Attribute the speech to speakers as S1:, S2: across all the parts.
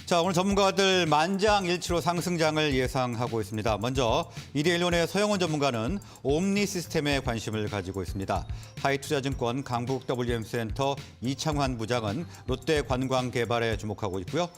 S1: 자, 오늘 전문가들 만장일치로 상승장을 예상하고 있습니다. 먼저 이데일론의 서영원 전문가는 옴니 시스템에 관심을 가지고 있습니다. 하이투자증권 강북 WM센터 이창환 부장은 롯데관광개발에 주목하고 있고요.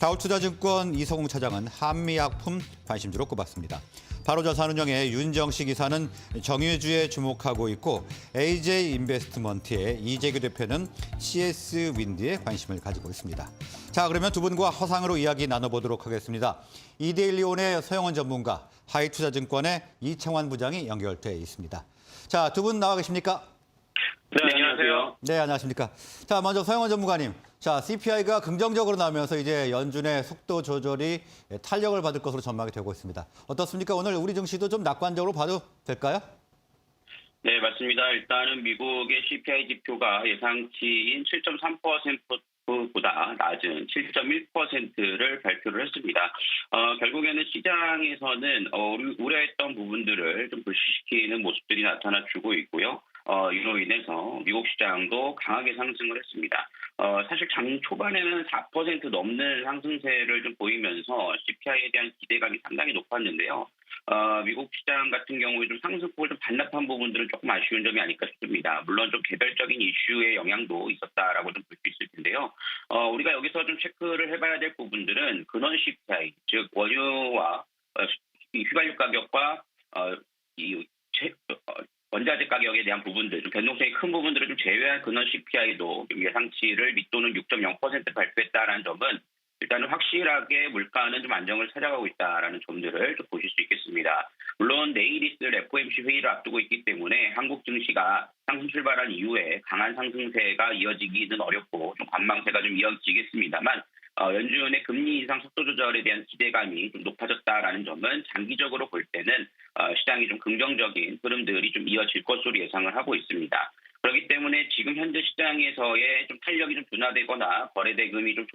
S1: 다울투자증권 이성웅 차장은 한미약품 관심주로 꼽았습니다. 바로자산운용의 윤정식 이사는 정유주에 주목하고 있고 AJ인베스트먼트의 이재규 대표는 CS윈드에 관심을 가지고 있습니다. 자, 그러면 두 분과 화상으로 이야기 나눠보도록 하겠습니다. 이데일리온의 서영원 전문가, 하이투자증권의 이창환 부장이 연결돼 있습니다. 자, 두 분 나와 계십니까?
S2: 네, 안녕하세요.
S1: 네, 안녕하십니까. 자, 먼저 서영원 전문가님. 자, CPI가 긍정적으로 나오면서 이제 연준의 속도 조절이 탄력을 받을 것으로 전망이 되고 있습니다. 어떻습니까? 오늘 우리 증시도 좀 낙관적으로 봐도 될까요?
S2: 네, 맞습니다. 일단은 미국의 CPI 지표가 예상치인 7.3%보다 낮은 7.1%를 발표를 했습니다. 결국에는 시장에서는 우려했던 부분들을 좀 불식시키는 모습들이 나타나주고 있고요. 이로 인해서 미국 시장도 강하게 상승을 했습니다. 사실 장 초반에는 4% 넘는 상승세를 좀 보이면서 CPI에 대한 기대감이 상당히 높았는데요. 미국 시장 같은 경우에 좀 상승폭을 좀 반납한 부분들은 조금 아쉬운 점이 아닐까 싶습니다. 물론 좀 개별적인 이슈의 영향도 있었다라고 좀 볼 수 있을 텐데요. 우리가 여기서 좀 체크를 해봐야 될 부분들은 근원 CPI, 즉 원유와 휘발유 가격과 원자재 가격에 대한 부분들, 좀 변동성이 큰 부분들을 좀 제외한 근원 CPI도 예상치를 밑도는 6.0% 발표했다는 점은 일단은 확실하게 물가는 좀 안정을 찾아가고 있다라는 점들을 좀 보실 수 있겠습니다. 물론 내일 있을 FOMC 회의를 앞두고 있기 때문에 한국 증시가 상승 출발한 이후에 강한 상승세가 이어지기는 어렵고 좀 관망세가 좀 이어지겠습니다만 연준의 금리 인상 속도 조절에 대한 기대감이 좀 높아졌다라는 점은 장기적으로 볼 때는 시장이 좀 긍정적인 흐름들이 좀 이어질 것으로 예상을 하고 있습니다. 그렇기 때문에 지금 현재 시장에서의 좀 탄력이 좀 둔화되거나 거래 대금이 좀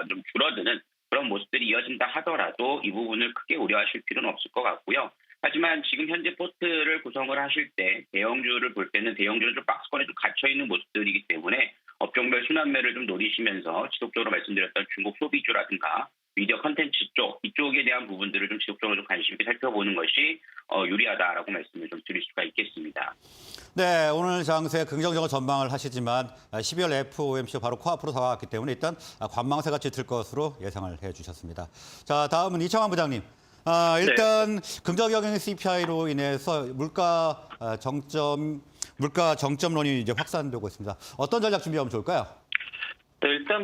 S2: 좀 줄어드는 그런 모습들이 이어진다 하더라도 이 부분을 크게 우려하실 필요는 없을 것 같고요. 하지만 지금 현재 포트를 구성을 하실 때 대형주를 볼 때는 대형주는 좀 박스권에 좀 갇혀 있는 모습들이기 때문에 업종별 순환매를 좀 노리시면서 지속적으로 말씀드렸던 중국 소비주라든가 미디어 컨텐츠 쪽 이쪽에 대한 부분들을 좀 지속적으로 좀 관심 있게 살펴보는 것이 유리하다라고 말씀을 좀 드릴 수가 있겠습니다.
S1: 네, 오늘 장세 긍정적으로 전망을 하시지만 12월 FOMC가 바로 코앞으로 다가왔기 때문에 일단 관망세가 짙을 것으로 예상을 해주셨습니다. 자, 다음은 이창환 부장님. 일단 긍정적인 CPI로 인해서 물가 정점론이 이제 확산되고 있습니다. 어떤 전략 준비하면 좋을까요?
S3: 네, 일단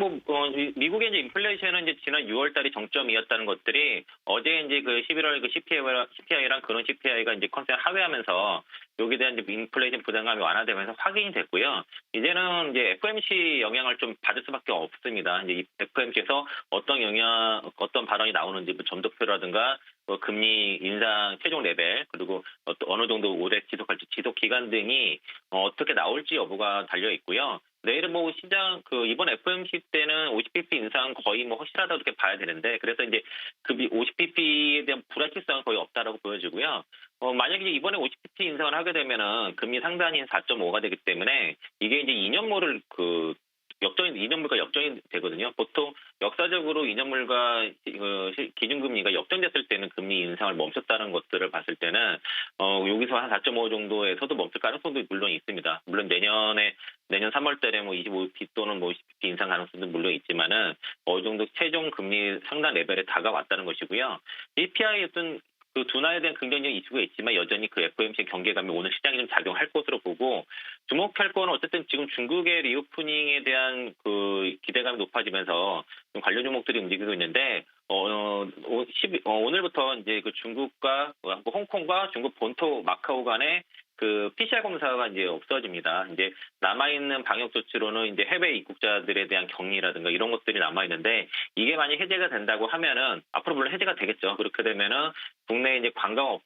S3: 미국의 이제 인플레이션은 이제 지난 6월 달이 정점이었다는 것들이 어제 이제 그 11월 그 CPI랑 그런 CPI가 이제 컨센 하회하면서 여기에 대한 이제 인플레이션 부담감이 완화되면서 확인이 됐고요. 이제는 이제 FOMC 영향을 좀 받을 수밖에 없습니다. 이제 FOMC에서 어떤 발언이 나오는지 뭐 점도표라든가 금리 인상 최종 레벨 그리고 어느 정도 오래 지속할지 지속 기간 등이 어떻게 나올지 여부가 달려 있고요. 내일은 시장 이번 FOMC 때는 50bp 인상 거의 확실하다고 이렇게 봐야 되는데 그래서 이제 그 50bp에 대한 불확실성은 거의 없다라고 보여지고요. 만약에 이번에 50bp 인상을 하게 되면은 금리 상단이 4.5가 되기 때문에 이게 이제 2년물을 2년물과 역전이 되거든요. 보통 역사적으로 2년물과 기준금리가 역전됐을 때는 금리 인상을 멈췄다는 것들을 봤을 때는 여기서 한 4.5 정도에서도 멈출 가능성도 물론 있습니다. 물론 내년 3월 달에 25bp 또는 50bp 인상 가능성도 물론 있지만은 어느 정도 최종 금리 상단 레벨에 다가왔다는 것이고요. CPI 어떤 그 둔화에 대한 긍정적인 이슈가 있지만 여전히 그 FOMC 경계감이 오늘 시장에 좀 작용할 것으로 보고 주목할 건 어쨌든 지금 중국의 리오프닝에 대한 그 기대감이 높아지면서 좀 관련 종목들이 움직이고 있는데 오늘부터 이제 그 중국과 홍콩과 중국 본토 마카오 간의 그 PCR 검사가 이제 없어집니다. 이제 남아있는 방역 조치로는 이제 해외 입국자들에 대한 격리라든가 이런 것들이 남아있는데 이게 만약 해제가 된다고 하면은 앞으로 물론 해제가 되겠죠. 그렇게 되면은 국내 이제 관광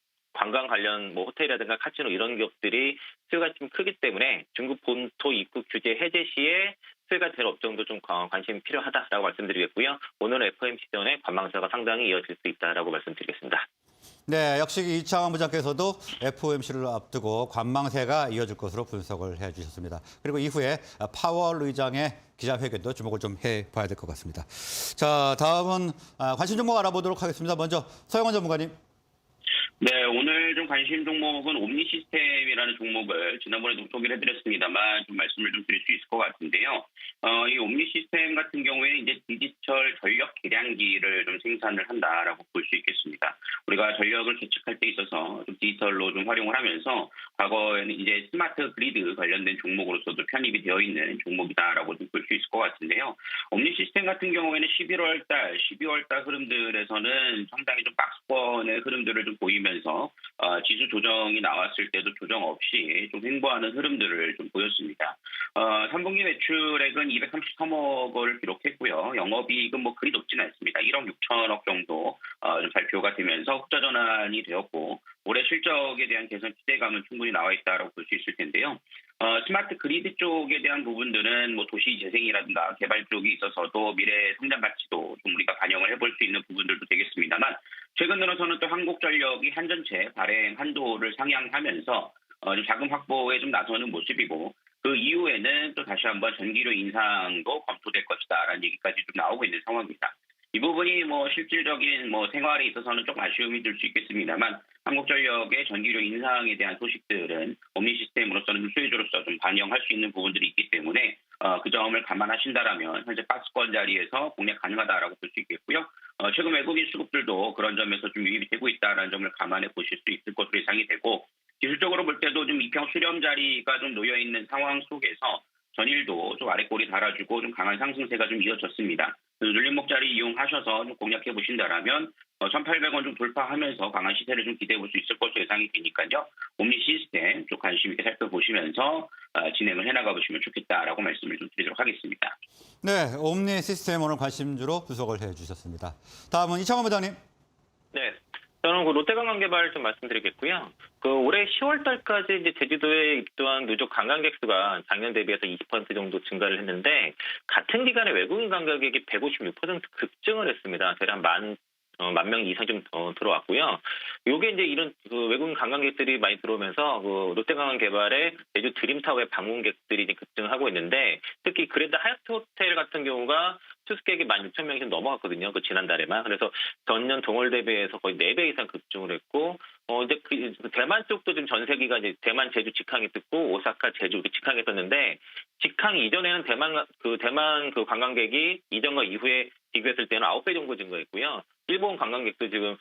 S3: 관련 호텔이라든가 카지노 이런 기업들이 수요가 좀 크기 때문에 중국 본토 입국 규제 해제 시에 수요가 될 업종도 좀 관심이 필요하다라고 말씀드리겠고요. 오늘 FOMC 전에 관망세가 상당히 이어질 수 있다라고 말씀드리겠습니다.
S1: 네, 역시 이창환 부장께서도 FOMC를 앞두고 관망세가 이어질 것으로 분석을 해주셨습니다. 그리고 이후에 파월 의장의 기자회견도 주목을 좀 해봐야 될 것 같습니다. 자, 다음은 관심 종목 알아보도록 하겠습니다. 먼저 서영원 전문가님.
S2: 네, 오늘 좀 관심 종목은 옴니 시스템이라는 종목을 지난번에도 소개를 해드렸습니다만 좀 말씀을 좀 드릴 수 있을 것 같은데요. 이 옴니 시스템 같은 경우에 이제 디지털 전력 계량기를 좀 생산을 한다라고 볼 수 있겠습니다. 우리가 전력을 계측할 때 있어서 좀 디지털로 좀 활용을 하면서 과거에는 이제 스마트 그리드 관련된 종목으로서도 편입이 되어 있는 종목이다라고 좀 볼 수 있을 것 같은데요. 옴니 시스템 같은 경우에는 11월 달, 12월 달 흐름들에서는 상당히 좀 박스권의 흐름들을 좀 보이면서 지수 조정이 나왔을 때도 조정 없이 좀 횡보하는 흐름들을 좀 보였습니다. 3분기 매출액은 233억 원을 기록했고요. 영업이익은 뭐 그리 높지는 않습니다. 1억 6천억 정도 좀 발표가 되면서 흑자 전환이 되었고 올해 실적에 대한 개선 기대감은 충분히 나와 있다고 볼 수 있을 텐데요. 스마트 그리드 쪽에 대한 부분들은 뭐 도시 재생이라든가 개발 쪽이 있어서도 미래 성장 가치도 좀 우리가 반영을 해볼 수 있는 부분들도 되겠습니다만 최근 들어서는 또 한국전력이 한전체 발행 한도를 상향하면서 좀 자금 확보에 좀 나서는 모습이고 그 이후에는 또 다시 한번 전기료 인상도 검토될 것이다라는 얘기까지 좀 나오고 있는 상황입니다. 이 부분이 뭐 실질적인 뭐 생활에 있어서는 좀 아쉬움이 들 수 있겠습니다만 한국전력의 전기료 인상에 대한 소식들은 옴니 시스템으로서는 수혜주로서 좀 반영할 수 있는 부분들이 있기 때문에 그 점을 감안하신다라면 현재 박스권 자리에서 공략 가능하다라고 볼 수 있겠고요. 최근 외국인 수급들도 그런 점에서 좀 유입이 되고 있다라는 점을 감안해 보실 수 있을 것으로 예상이 되고 기술적으로 볼 때도 좀 이평 수렴 자리가 좀 놓여 있는 상황 속에서 전일도 좀 아래꼬리 달아주고 좀 강한 상승세가 좀 이어졌습니다. 눌림목 자리 이용하셔서 좀 공략해 보신다라면 1,800원 좀 돌파하면서 강한 시세를 좀 기대해 볼 수 있을 것으로 예상이 되니까요. 옴니 시스템 좀 관심 있게 살펴보시면서 진행을 해나가 보시면 좋겠다라고 말씀을 좀 드리도록 하겠습니다.
S1: 네, 옴니 시스템 오늘 관심주로 분석을 해주셨습니다. 다음은 이창환 부장님.
S3: 네. 저는 그 롯데관광개발 좀 말씀드리겠고요. 그 올해 10월 달까지 이제 제주도에 입도한 누적 관광객 수가 작년 대비해서 20% 정도 증가를 했는데 같은 기간에 외국인 관광객이 156% 급증을 했습니다. 대략 만 명 이상 좀 들어왔고요. 요게 이제 이런 그 외국인 관광객들이 많이 들어오면서 그 롯데관광개발의 제주 드림타워의 방문객들이 이제 급증하고 있는데 특히 그랜드 하얏트 호텔 같은 경우가 투숙객이 16,000명이 좀 넘어갔거든요. 그 지난달에만. 그래서 전년 동월 대비해서 거의 4배 이상 급증을 했고 이제 그 대만 쪽도 좀 전세기가 이제 대만 제주 직항이 떴고 오사카 제주 직항이 떴는데 직항 이전에는 대만 그 관광객이 이전과 이후에 비교했을 때는 9배 정도 증가했고요. 일본 관광객도 지금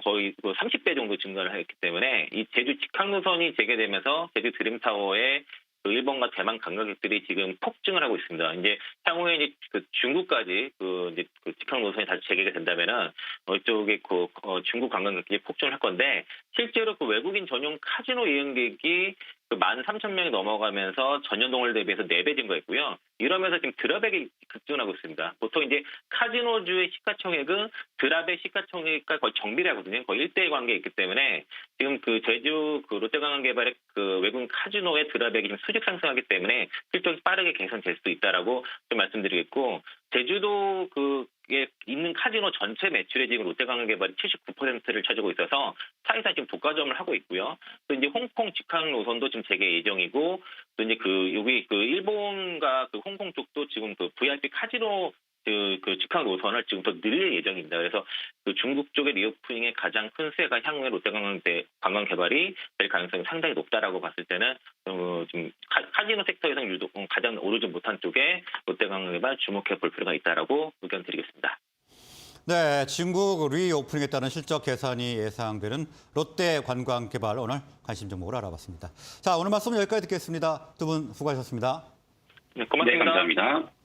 S3: 거의 30배 정도 증가를 했기 때문에 이 제주 직항 노선이 재개되면서 제주 드림타워에 그 일본과 대만 관광객들이 지금 폭증을 하고 있습니다. 이제 향후에 이제 그 중국까지 이제 그 직항 노선이 다시 재개가 된다면은 이쪽에 중국 관광객들이 폭증을 할 건데 실제로 그 외국인 전용 카지노 이용객이 13,000명이 넘어가면서 전년 동월 대비해서 4배 증가했고요. 이러면서 지금 드랍액이 급증하고 있습니다. 보통 이제 카지노주의 시가총액은 드랍의 시가총액과 거의 정비례하거든요. 거의 1대1 관계에 있기 때문에 지금 그 제주 그 롯데관광개발의 그 외국인 카지노의 드랍액이 지금 수직 상승하기 때문에 실적이 빠르게 개선될 수 있다라고 좀 말씀드리겠고 제주도 그에 있는 카지노 전체 매출의 지금 롯데관광개발이 79%를 차지하고 있어서 사실상 지금 독과점을 하고 있고요. 또 이제 홍콩 직항 노선도 지금 재개 예정이고 또 이제 여기 일본과 홍콩 쪽도 지금 VIP 카지노 그 직항 노선을 지금 더 늘릴 예정입니다. 그래서 중국 쪽의 리오프닝의 가장 큰 수혜가 향후에 롯데관광개발이 될 가능성이 상당히 높다라고 봤을 때는 지금 카지노 섹터에서 유독 가장 오르지 못한 쪽에 롯데관광개발 주목해 볼 필요가 있다라고 의견 드리겠습니다.
S1: 네, 중국 리오프닝에 따른 실적 개선이 예상되는 롯데관광개발 오늘 관심 종목을 알아봤습니다. 자, 오늘 말씀 여기까지 듣겠습니다. 두 분 수고하셨습니다.
S3: 네, 고맙습니다.
S2: 네, 감사합니다.